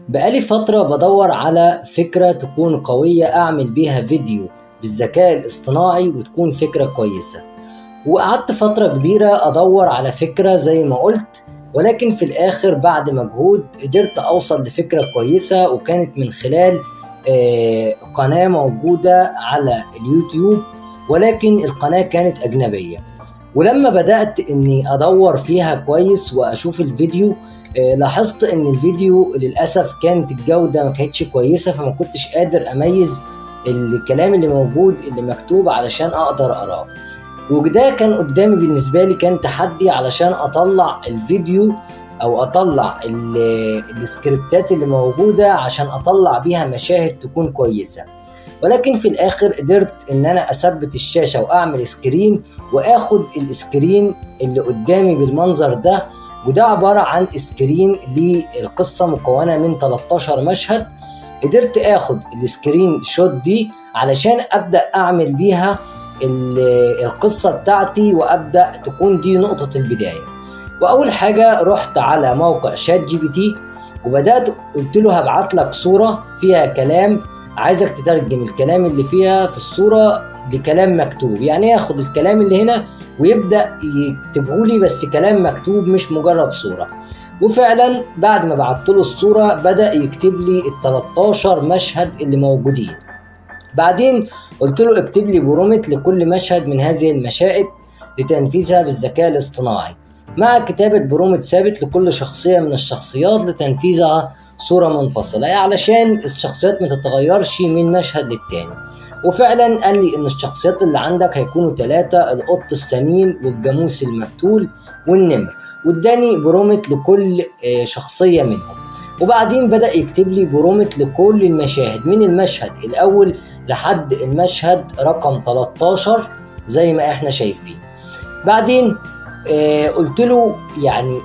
بقالي فترة بدور على فكرة تكون قوية أعمل بيها فيديو بالذكاء الاصطناعي وتكون فكرة كويسة. وقعدت فترة كبيرة أدور على فكرة زي ما قلت، ولكن في الآخر بعد مجهود قدرت أوصل لفكرة كويسة، وكانت من خلال قناة موجودة على اليوتيوب، ولكن القناة كانت أجنبية. ولما بدأت إني أدور فيها كويس وأشوف الفيديو، لاحظت ان الفيديو للأسف كانت الجودة ما كانتش كويسة، فما كنتش قادر اميز الكلام اللي موجود اللي مكتوب علشان اقدر اقراه. وده كان قدامي بالنسبة لي كان تحدي علشان اطلع الفيديو او اطلع السكريبتات اللي موجودة عشان اطلع بيها مشاهد تكون كويسة. ولكن في الاخر قدرت ان انا اثبت الشاشة واعمل سكرين واخد السكرين اللي قدامي بالمنظر ده. وده عبارة عن سكرين للقصة مكونة من 13 مشهد. قدرت اخد السكرين شوت دي علشان ابدأ اعمل بيها القصة بتاعتي، وابدأ تكون دي نقطة البداية. واول حاجة رحت على موقع شات جي بي تي، وبدأت قلت له هبعت لك صورة فيها كلام، عايزك تترجم الكلام اللي فيها في الصورة لكلام مكتوب، يعني ياخد الكلام اللي هنا ويبدأ يكتبه لي بس كلام مكتوب مش مجرد صورة. وفعلا بعد ما بعت له الصورة بدأ يكتب لي ال 13 مشهد اللي موجودين. بعدين قلت له اكتب لي برومت لكل مشهد من هذه المشاهد لتنفيذها بالذكاء الاصطناعي، مع كتابة برومت ثابت لكل شخصية من الشخصيات لتنفيذها صورة منفصلة، يعني علشان الشخصيات ما تتغيرش من مشهد للتاني. وفعلا قال لي ان الشخصيات اللي عندك هيكونوا 3، القط السمين والجاموس المفتول والنمر، واداني برومت لكل شخصية منهم. وبعدين بدأ يكتب لي برومت لكل المشاهد من المشهد الأول لحد المشهد رقم 13 زي ما احنا شايفين. بعدين قلت له يعني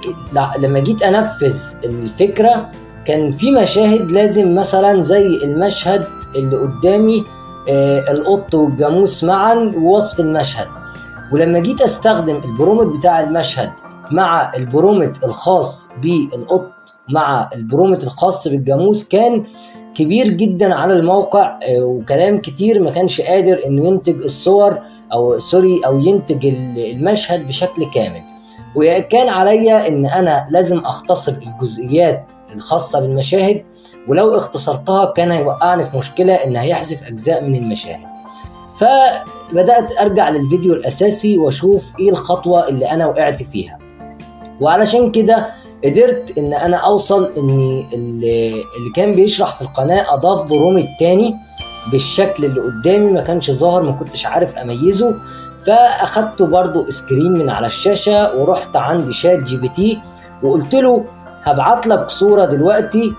لما جيت أنفذ الفكرة كان في مشاهد لازم مثلا زي المشهد اللي قدامي القط والجاموس معا ووصف المشهد. ولما جيت استخدم البرومت بتاع المشهد مع البرومت الخاص بالقط مع البرومت الخاص بالجاموس كان كبير جدا على الموقع، وكلام كتير ما كانش قادر انه ينتج الصور او ينتج المشهد بشكل كامل. وكان عليا ان انا لازم اختصر الجزئيات الخاصة بالمشاهد، ولو اختصرتها كان هيوقعني في مشكلة ان هيحذف اجزاء من المشاهد. فبدأت ارجع للفيديو الاساسي واشوف ايه الخطوة اللي انا وقعت فيها. وعلشان كده قدرت ان انا اوصل ان اللي كان بيشرح في القناة اضاف برومت تاني بالشكل اللي قدامي ما كانش ظاهر، ما كنتش عارف اميزه. فاخدته برضو سكرين من على الشاشة ورحت عند شات جي بي تي وقلت له هبعت لك صورة دلوقتي.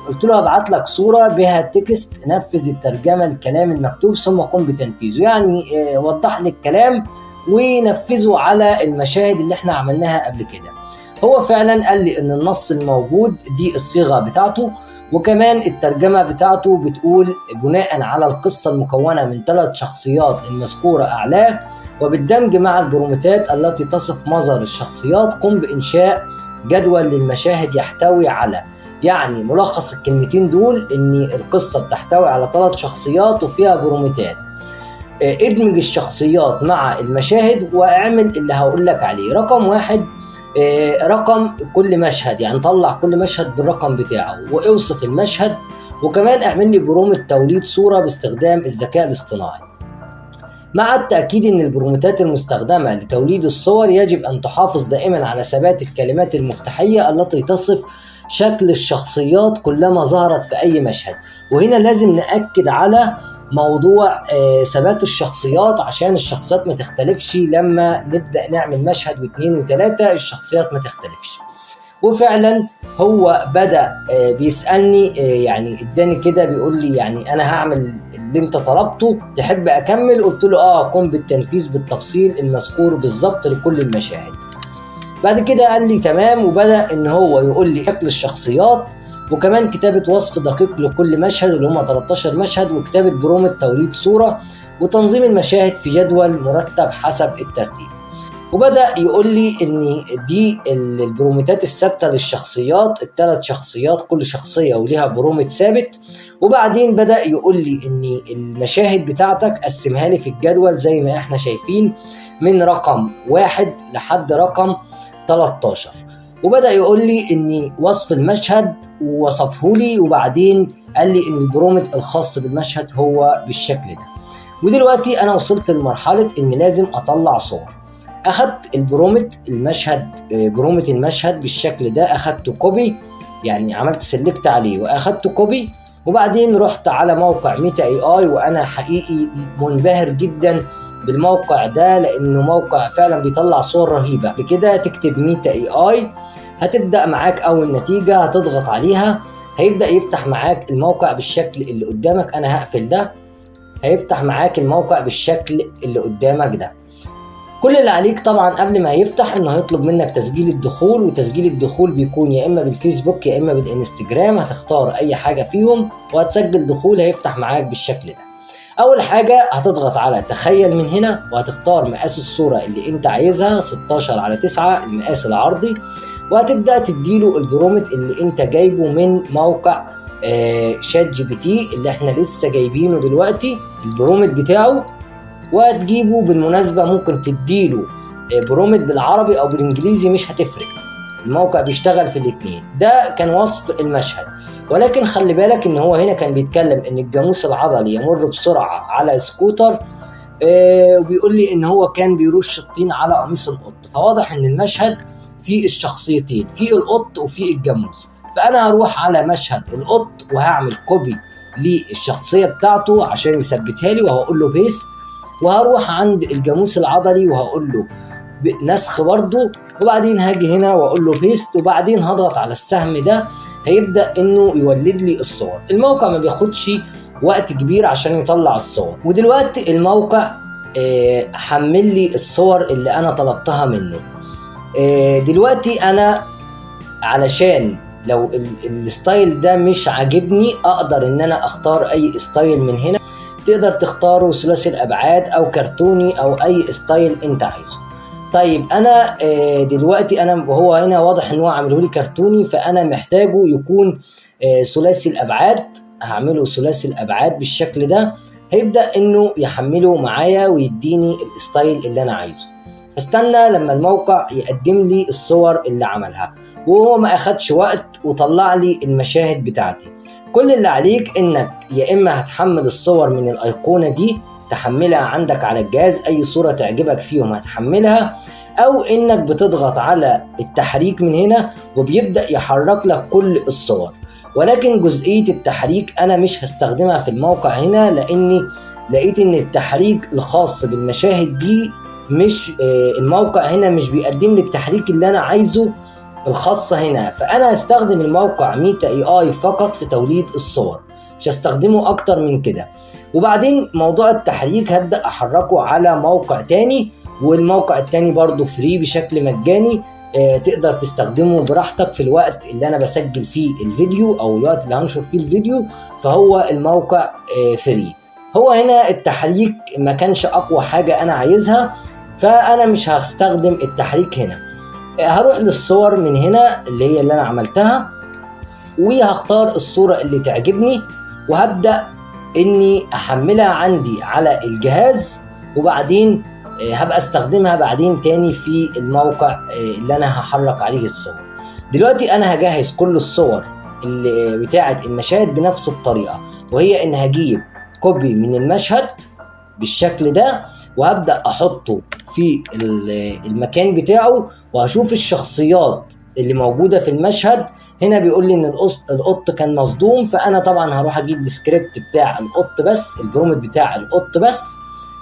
قلت له هبعت لك صورة بها تكست، نفذ الترجمة الكلام المكتوب ثم قم بتنفيذه، يعني وضح لي الكلام ونفذه على المشاهد اللي احنا عملناها قبل كده. هو فعلا قال لي ان النص الموجود دي الصيغة بتاعته، وكمان الترجمة بتاعته بتقول بناء على القصة المكونة من 3 شخصيات المذكورة أعلاه وبالدمج مع البرومتات التي تصف مظهر الشخصيات قم بإنشاء جدول للمشاهد يحتوي على، يعني ملخص الكلمتين دول ان القصة بتحتوي على 3 شخصيات وفيها برومتات. ادمج الشخصيات مع المشاهد واعمل اللي هقول لك عليه. رقم 1 رقم كل مشهد، يعني طلع كل مشهد بالرقم بتاعه واوصف المشهد، وكمان اعمل لي برومت توليد صورة باستخدام الذكاء الاصطناعي. مع التأكيد ان البرومتات المستخدمة لتوليد الصور يجب ان تحافظ دائما على ثبات الكلمات المفتاحية التي تصف شكل الشخصيات كلما ظهرت في اي مشهد. وهنا لازم نأكد على موضوع ثبات الشخصيات عشان الشخصيات ما تختلفش، لما نبدأ نعمل مشهد واثنين وثلاثة الشخصيات ما تختلفش. وفعلا هو بدأ بيسألني، يعني اداني كده بيقول لي يعني انا هعمل اللي انت طلبته، تحب اكمل؟ قلت له قم بالتنفيذ بالتفصيل المذكور بالظبط لكل المشاهد. بعد كده قال لي تمام، وبدأ ان هو يقول لي شكل الشخصيات وكمان كتابة وصف دقيق لكل مشهد اللي هم 13 مشهد، وكتابة برومت توليد صورة، وتنظيم المشاهد في جدول مرتب حسب الترتيب. وبدأ يقول لي ان دي البرومتات الثابتة للشخصيات، ال3 شخصيات كل شخصية وليها برومت ثابت. وبعدين بدأ يقول لي ان المشاهد بتاعتك قسمها لي في الجدول زي ما احنا شايفين من رقم 1 لحد رقم 13. وبدأ يقول لي ان وصف المشهد ووصفه لي، وبعدين قال لي ان البرومت الخاص بالمشهد هو بالشكل ده. ودلوقتي انا وصلت لمرحلة ان لازم اطلع صور. اخدت البرومت المشهد، برومت المشهد بالشكل ده، اخدته كوبي، يعني عملت سيلكت عليه واخدته كوبي. وبعدين رحت على موقع ميتا اي اي، وانا حقيقي منبهر جدا بالموقع ده لانه موقع فعلا بيطلع صور رهيبة. بكده تكتب ميتا اي اي، هتبدأ معاك اول نتيجة هتضغط عليها، هيبدأ يفتح معاك الموقع بالشكل اللي قدامك. انا هقفل ده، هيفتح معاك الموقع بالشكل اللي قدامك ده. كل اللي عليك طبعا قبل ما يفتح انه هيطلب منك تسجيل الدخول، وتسجيل الدخول بيكون يا اما بالفيسبوك يا اما بالانستجرام، هتختار اي حاجة فيهم وهتسجل دخول. هيفتح معاك بالشكل ده. اول حاجة هتضغط على تخيل من هنا، وهتختار مقاس الصورة اللي انت عايزها 16:9 المقاس العرضي، وهتبدأ تديله البرومت اللي انت جايبه من موقع شات جي بي تي اللي احنا لسه جايبينه دلوقتي البرومت بتاعه. وهتجيبه، بالمناسبة ممكن تديله برومت بالعربي او بالانجليزي مش هتفرق، الموقع بيشتغل في الاتنين. ده كان وصف المشهد، ولكن خلي بالك ان هو هنا كان بيتكلم ان الجاموس العضلي يمر بسرعة على سكوتر، وبيقول لي ان هو كان بيرش الطين على قميص القط. فواضح ان المشهد فيه الشخصيتين، فيه القط وفيه الجاموس. فانا هروح على مشهد القط وهعمل كوبي للشخصية بتاعته عشان يثبتها لي، وهقول له بيست. وهروح عند الجاموس العضلي وهقول له نسخ برضو، وبعدين هاجي هنا واقول له بيست، وبعدين هضغط على السهم ده، هيبدأ انه يولد لي الصور. الموقع ما بياخدش وقت كبير عشان يطلع الصور. ودلوقتي الموقع حمل لي الصور اللي انا طلبتها منه. دلوقتي انا علشان لو الستايل ده مش عاجبني اقدر ان انا اختار اي ستايل من هنا. تقدر تختاره ثلاثي الابعاد او كرتوني او اي ستايل انت عايزه. طيب انا دلوقتي وهو هنا واضح ان هو عامله لي كرتوني، فانا محتاجه يكون ثلاثي الابعاد. هعمله ثلاثي الابعاد بالشكل ده، هيبدأ انه يحمله معايا ويديني الستايل اللي انا عايزه. استنى لما الموقع يقدم لي الصور اللي عملها، وهو ما اخدش وقت وطلع لي المشاهد بتاعتي. كل اللي عليك انك يا اما هتحمل الصور من الايقونة دي تحملها عندك على الجهاز، اي صورة تعجبك فيهم هتحملها، او انك بتضغط على التحريك من هنا وبيبدأ يحرك لك كل الصور. ولكن جزئية التحريك انا مش هستخدمها في الموقع هنا، لاني لقيت ان التحريك الخاص بالمشاهد دي مش الموقع هنا مش بيقدم لي التحريك اللي انا عايزه الخاصة هنا. فانا هستخدم الموقع ميتا اي اي فقط في توليد الصور، مش هستخدمه اكتر من كده. وبعدين موضوع التحريك هبدأ احركه على موقع تاني، والموقع التاني برضو فري بشكل مجاني، تقدر تستخدمه براحتك في الوقت اللي انا بسجل فيه الفيديو او الوقت اللي هنشر فيه الفيديو. فهو الموقع فري. هو هنا التحريك ما كانش اقوى حاجة انا عايزها، فانا مش هستخدم التحريك هنا. هروح للصور من هنا اللي هي اللي انا عملتها، وهختار الصورة اللي تعجبني، وهبدأ اني احملها عندي على الجهاز، وبعدين هبقى استخدمها بعدين تاني في الموقع اللي انا هحرك عليه الصور. دلوقتي انا هجهز كل الصور اللي بتاعة المشاهد بنفس الطريقة، وهي ان هجيب كوبي من المشهد بالشكل ده، وهبدأ احطه في المكان بتاعه، وهشوف الشخصيات اللي موجودة في المشهد. هنا بيقول لي ان القط كان مصدوم، فانا طبعا هروح اجيب السكريبت بتاع القط بس، البرومت بتاع القط بس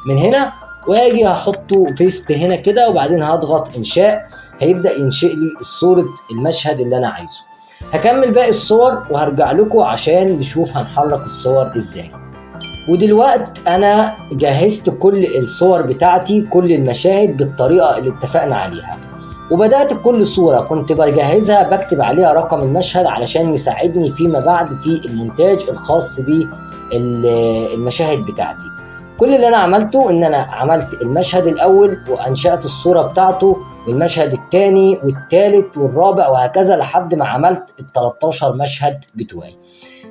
من هنا، واجي هحطه بيست هنا كده، وبعدين هضغط انشاء، هيبدأ ينشئ لي صورة المشهد اللي انا عايزه. هكمل باقي الصور وهرجع لكم عشان نشوف هنحرك الصور ازاي. ودلوقت انا جهزت كل الصور بتاعتي، كل المشاهد بالطريقة اللي اتفقنا عليها، وبدأت كل صورة كنت بجهزها بكتب عليها رقم المشهد علشان يساعدني فيما بعد في المونتاج الخاص بالمشاهد بتاعتي. كل اللي انا عملته ان انا عملت المشهد الاول وانشأت الصورة بتاعته، والمشهد الثاني والثالث والرابع وهكذا لحد ما عملت ال 13 مشهد بتوعي.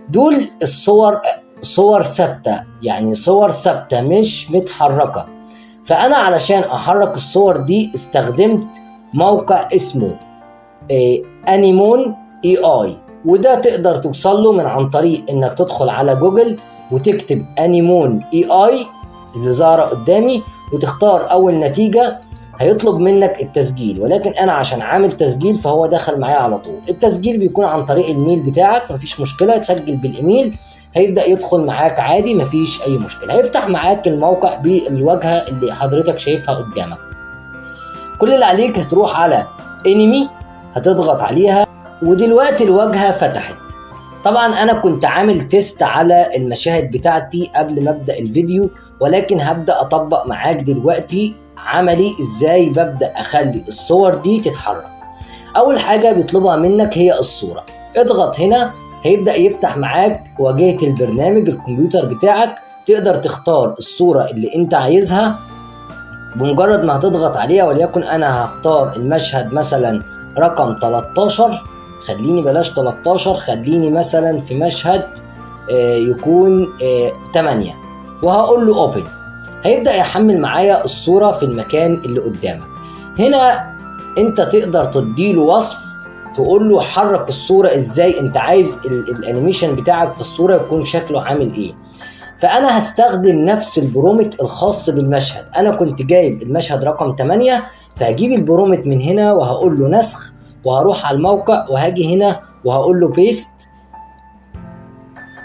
دول الصور صور ثابتة، يعني صور ثابتة مش متحركة. فانا علشان احرك الصور دي استخدمت موقع اسمه انيمون اي اي، وده تقدر توصل له من عن طريق انك تدخل على جوجل وتكتب انيمون اي اي اللي ظاهرة قدامي وتختار اول نتيجة. هيطلب منك التسجيل، ولكن انا عشان عامل تسجيل فهو دخل معايا على طول. التسجيل بيكون عن طريق الميل بتاعك، مفيش مشكلة، تسجل بالايميل هيبدأ يدخل معاك عادي مفيش اي مشكلة. هيفتح معاك الموقع بالواجهة اللي حضرتك شايفها قدامك. كل اللي عليك هتروح على انمي، هتضغط عليها، ودلوقتي الواجهة فتحت. طبعا انا كنت عامل تيست على المشاهد بتاعتي قبل ما ابدأ الفيديو، ولكن هبدأ اطبق معاك دلوقتي عملي ازاي ببدأ اخلي الصور دي تتحرك. اول حاجة بيطلبها منك هي الصورة. اضغط هنا، هيبدأ يفتح معاك واجهة البرنامج الكمبيوتر بتاعك، تقدر تختار الصورة اللي انت عايزها. بمجرد ما هتضغط عليها، وليكن انا هختار المشهد مثلا رقم 13، خليني بلاش 13، خليني مثلا في مشهد يكون 8، وهقول له اوبن. هيبدأ يحمل معايا الصورة في المكان اللي قدامك. هنا انت تقدر تديله وصف، تقول له حرك الصورة ازاي، انت عايز الانيميشن بتاعك في الصورة يكون شكله عامل ايه. فانا هستخدم نفس البرومت الخاص بالمشهد. انا كنت جايب المشهد رقم 8، فهجيب البرومت من هنا وهقول له نسخ، وهروح على الموقع وهاجي هنا وهقول له بيست.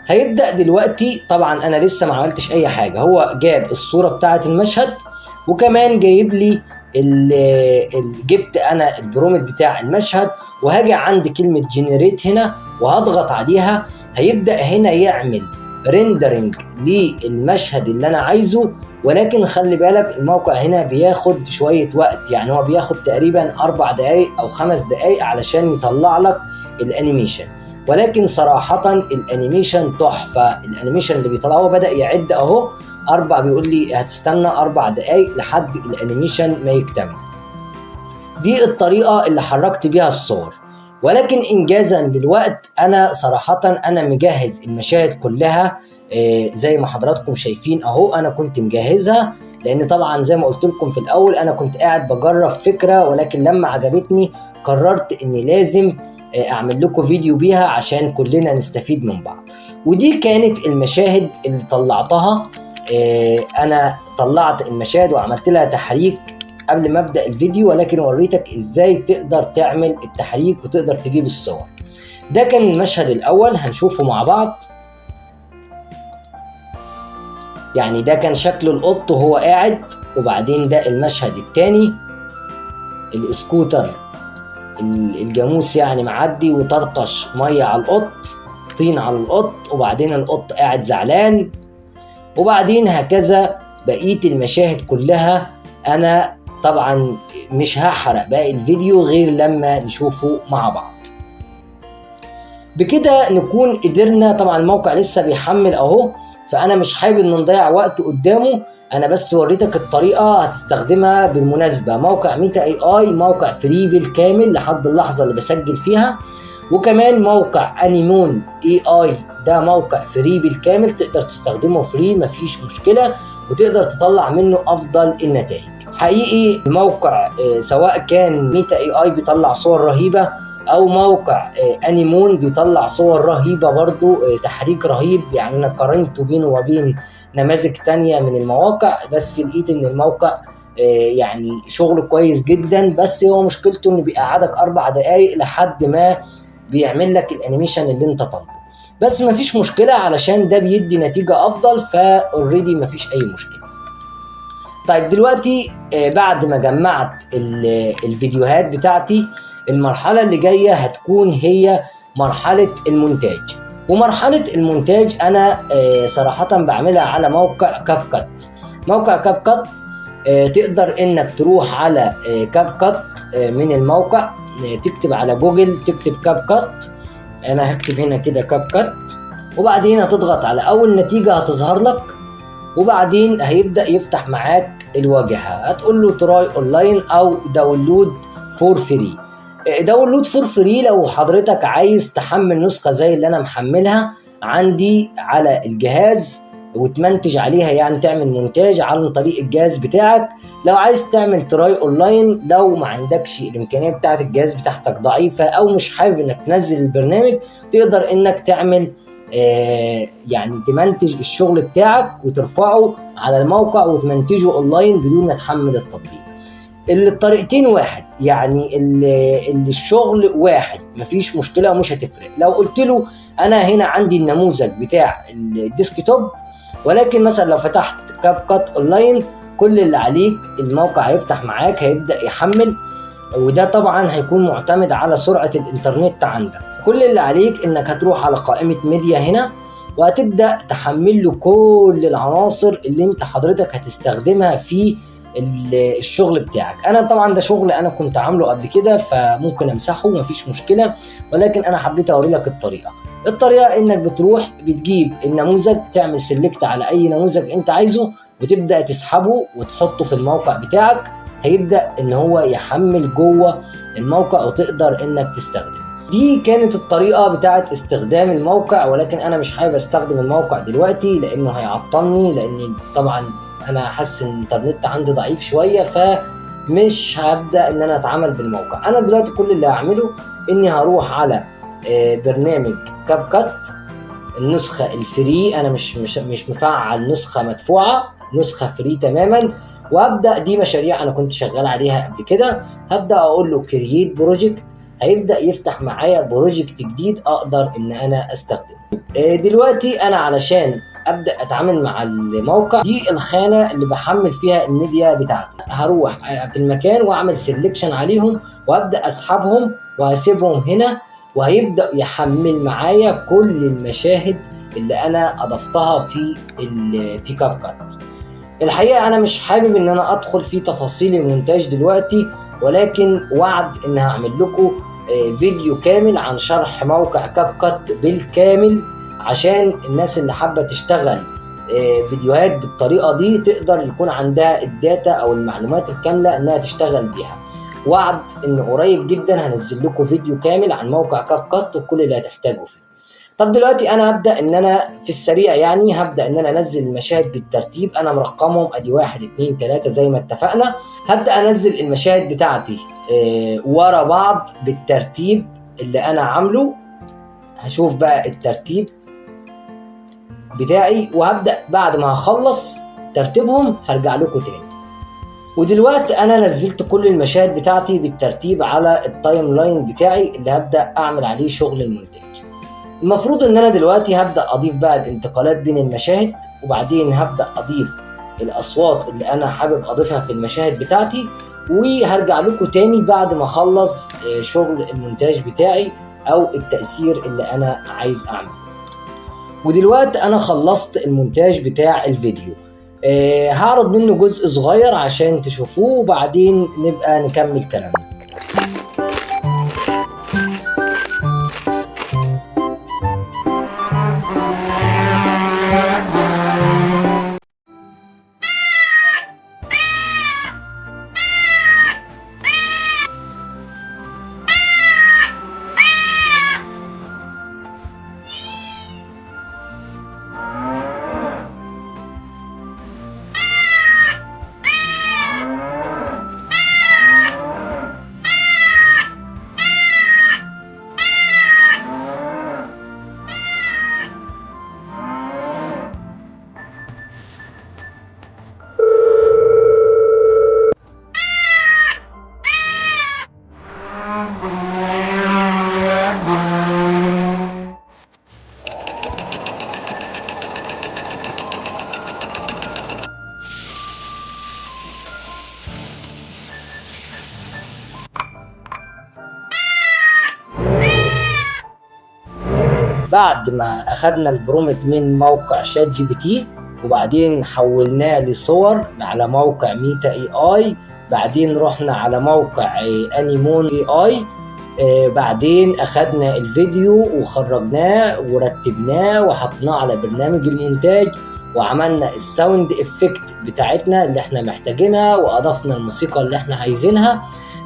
هيبدأ دلوقتي، طبعا انا لسه ما عملتش اي حاجة، هو جاب الصورة بتاعة المشهد وكمان جايب لي جبت انا البرومت بتاع المشهد، وهاجي عند كلمة جنريت هنا وهضغط عليها. هيبدأ هنا يعمل ريندرنج للمشهد اللي انا عايزه، ولكن خلي بالك الموقع هنا بياخد شوية وقت، يعني هو بياخد تقريبا 4 دقايق او 5 دقايق علشان يطلع لك الانيميشن. ولكن صراحة الانيميشن تحفة. الانيميشن اللي بيطلعه هو بدأ يعد اهو 4، بيقول لي هتستنى 4 دقايق لحد الانيميشن ما يكتمل. دي الطريقة اللي حركت بيها الصور. ولكن انجازا للوقت انا صراحة انا مجهز المشاهد كلها زي ما حضراتكم شايفين اهو. انا كنت مجهزها لان طبعا زي ما قلت لكم في الاول انا كنت قاعد بجرب فكرة، ولكن لما عجبتني قررت اني لازم اعمل لكم فيديو بيها عشان كلنا نستفيد من بعض. ودي كانت المشاهد اللي طلعتها. انا طلعت المشاهد وعملت لها تحريك قبل ما ابدأ الفيديو، ولكن وريتك ازاي تقدر تعمل التحريك وتقدر تجيب الصور. ده كان المشهد الاول، هنشوفه مع بعض. يعني ده كان شكل القط وهو قاعد، وبعدين ده المشهد الثاني، الاسكوتر الجاموس يعني معدي وطرطش ميه على القط، طين على القط، وبعدين القط قاعد زعلان، وبعدين هكذا بقية المشاهد كلها. انا طبعا مش هحرق باقي الفيديو غير لما نشوفه مع بعض. بكده نكون قدرنا. طبعا الموقع لسه بيحمل اهو، فانا مش حابب ان نضيع وقت قدامه، انا بس وريتك الطريقة هتستخدمها. بالمناسبة موقع ميتا اي اي موقع فري بالكامل لحد اللحظة اللي بسجل فيها، وكمان موقع انيمون اي اي ده موقع فري بالكامل، تقدر تستخدمه فري مفيش مشكلة، وتقدر تطلع منه افضل النتائج. حقيقي الموقع سواء كان ميتا اي اي بيطلع صور رهيبة او موقع انيمون بيطلع صور رهيبة برضو، تحريك رهيب. يعني انا قارنته بينه وبين نماذج تانية من المواقع، بس لقيت ان الموقع يعني شغله كويس جدا، بس هو مشكلته ان بيقعدك 4 دقايق لحد ما بيعمل لك الانيميشن اللي انت طالبه. بس مفيش مشكلة علشان ده بيدي نتيجة افضل، فاوريدي مفيش اي مشكلة. طيب دلوقتي بعد ما جمعت الفيديوهات بتاعتي، المرحلة اللي جاية هتكون هي مرحلة المونتاج. ومرحلة المونتاج أنا صراحة بعملها على موقع كاب كات. موقع كاب كات تقدر إنك تروح على كاب كات من الموقع، تكتب على جوجل تكتب كاب كات. أنا هكتب هنا كده كاب كات، وبعدين هتضغط على أول نتيجة هتظهر لك، وبعدين هيبدأ يفتح معاك الواجهة. هتقول له تراي اونلاين او داونلود فور فري. داونلود فور فري لو حضرتك عايز تحمل نسخة زي اللي انا محملها عندي على الجهاز وتمنتج عليها، يعني تعمل مونتاج عن طريق الجهاز بتاعك. لو عايز تعمل تراي اونلاين، لو ما عندكش الامكانيه بتاعت الجهاز بتاعتك ضعيفه او مش حابب انك تنزل البرنامج، تقدر انك تعمل يعني تمنتج الشغل بتاعك وترفعه على الموقع وتمنتجه اونلاين بدون ما تحمل التطبيق. الطريقتين واحد، يعني الشغل واحد، مفيش مشكله ومش هتفرق. لو قلت له انا هنا عندي النموذج بتاع الديسكتوب، ولكن مثلا لو فتحت كاب كات اونلاين، كل اللي عليك الموقع هيفتح معاك، هيبدأ يحمل، وده طبعا هيكون معتمد على سرعة الانترنت عندك. كل اللي عليك انك هتروح على قائمة ميديا هنا وهتبدأ تحمل له كل العناصر اللي انت حضرتك هتستخدمها في الشغل بتاعك. انا طبعا ده شغل انا كنت عامله قبل كده فممكن امسحه مفيش مشكلة، ولكن انا حبيت اوري لك الطريقة انك بتروح بتجيب النموذج، تعمل سيلكت على اي نموذج انت عايزه وتبدأ تسحبه وتحطه في الموقع بتاعك. هيبدأ ان هو يحمل جوه الموقع وتقدر انك تستخدمه. دي كانت الطريقة بتاعت استخدام الموقع، ولكن انا مش حابب استخدم الموقع دلوقتي لانه هيعطلني، لاني طبعا انا حاسس ان الانترنت عندي ضعيف شوية، فمش هبدأ ان انا اتعامل بالموقع. انا دلوقتي كل اللي هعمله اني هروح على برنامج كاب كات النسخة الفري. انا مش مفعل نسخة مدفوعة، نسخة فري تماما. وابدا دي مشاريع انا كنت شغال عليها قبل كده. هبدا اقول له كرييت بروجكت، هيبدا يفتح معايا بروجكت جديد اقدر ان انا استخدمه. دلوقتي انا علشان ابدا اتعامل مع الموقع، دي الخانه اللي بحمل فيها الميديا بتاعتي. هروح في المكان واعمل سيلكشن عليهم وابدا اسحبهم وهسيبهم هنا، وهيبدا يحمل معايا كل المشاهد اللي انا اضفتها في كاب كات. الحقيقة أنا مش حابب إن أنا أدخل في تفاصيل المونتاج دلوقتي، ولكن وعد إن هعمل لكم فيديو كامل عن شرح موقع كاب كات بالكامل، عشان الناس اللي حابة تشتغل فيديوهات بالطريقة دي تقدر يكون عندها الداتا أو المعلومات الكاملة إنها تشتغل بيها. وعد إن قريب جدا هنزل لكم فيديو كامل عن موقع كاب كات وكل اللي هتحتاجه فيه. طب دلوقتي انا هبدا ان انا في السريع، يعني هبدا ان انا انزل المشاهد بالترتيب. انا مرقمهم ادي 1 2 3 زي ما اتفقنا. هبدا انزل المشاهد بتاعتي ورا بعض بالترتيب اللي انا عامله. هشوف بقى الترتيب بتاعي، وهبدا بعد ما هخلص ترتيبهم هرجع لكم تاني. ودلوقتي انا نزلت كل المشاهد بتاعتي بالترتيب على التايم لاين بتاعي اللي هبدا اعمل عليه شغل المونتاج. المفروض ان انا دلوقتي هبدأ اضيف بقى الانتقالات بين المشاهد، وبعدين هبدأ اضيف الاصوات اللي انا حابب اضيفها في المشاهد بتاعتي، وهرجع لكم تاني بعد ما اخلص شغل المونتاج بتاعي او التأثير اللي انا عايز اعمله. ودلوقتي انا خلصت المونتاج بتاع الفيديو. هعرض منه جزء صغير عشان تشوفوه وبعدين نبقى نكمل كلامنا. بعد ما اخدنا البرومت من موقع شات جي بي تي وبعدين حولناه لصور على موقع ميتا اي اي، بعدين رحنا على موقع انيمون اي اي، بعدين اخدنا الفيديو وخرجناه ورتبناه وحطيناه على برنامج المونتاج، وعملنا الساوند افكت بتاعتنا اللي احنا محتاجينها واضفنا الموسيقى اللي احنا عايزينها.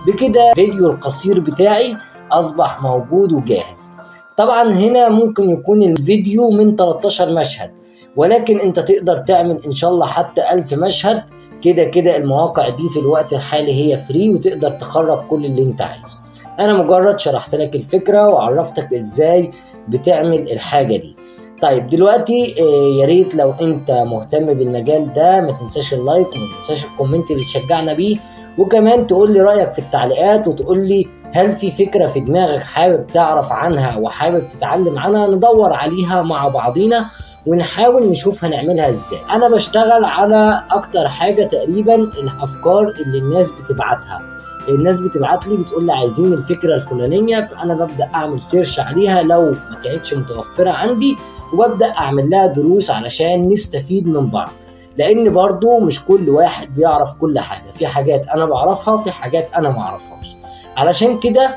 بكده الفيديو القصير بتاعي اصبح موجود وجاهز. طبعا هنا ممكن يكون الفيديو من 13 مشهد، ولكن انت تقدر تعمل ان شاء الله حتى 1000 مشهد. كده المواقع دي في الوقت الحالي هي فري وتقدر تخرج كل اللي انت عايزه. انا مجرد شرحت لك الفكرة وعرفتك ازاي بتعمل الحاجة دي. طيب دلوقتي يا ريت لو انت مهتم بالمجال ده ما تنساش اللايك وما تنساش الكومنت اللي تشجعنا بيه، وكمان تقول لي رأيك في التعليقات وتقول لي هل في فكرة في دماغك حابب تعرف عنها وحابب تتعلم عنها، ندور عليها مع بعضينا ونحاول نشوف هنعملها ازاي. انا بشتغل على اكتر حاجة تقريبا الافكار اللي الناس بتبعتها. الناس بتبعت لي بتقول لي عايزين الفكرة الفلانية، فانا ببدأ اعمل سيرش عليها لو ما كانتش متوفرة عندي، وببدأ اعمل لها دروس علشان نستفيد من بعض. لان برضو مش كل واحد بيعرف كل حاجة، في حاجات انا بعرفها وفي حاجات انا معرفهاش. علشان كده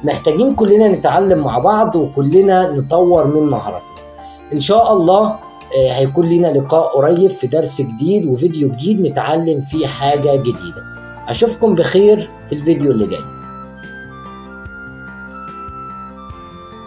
محتاجين كلنا نتعلم مع بعض وكلنا نطور من مهاراتنا. ان شاء الله هيكون لنا لقاء قريب في درس جديد وفيديو جديد نتعلم فيه حاجة جديدة. اشوفكم بخير في الفيديو اللي جاي.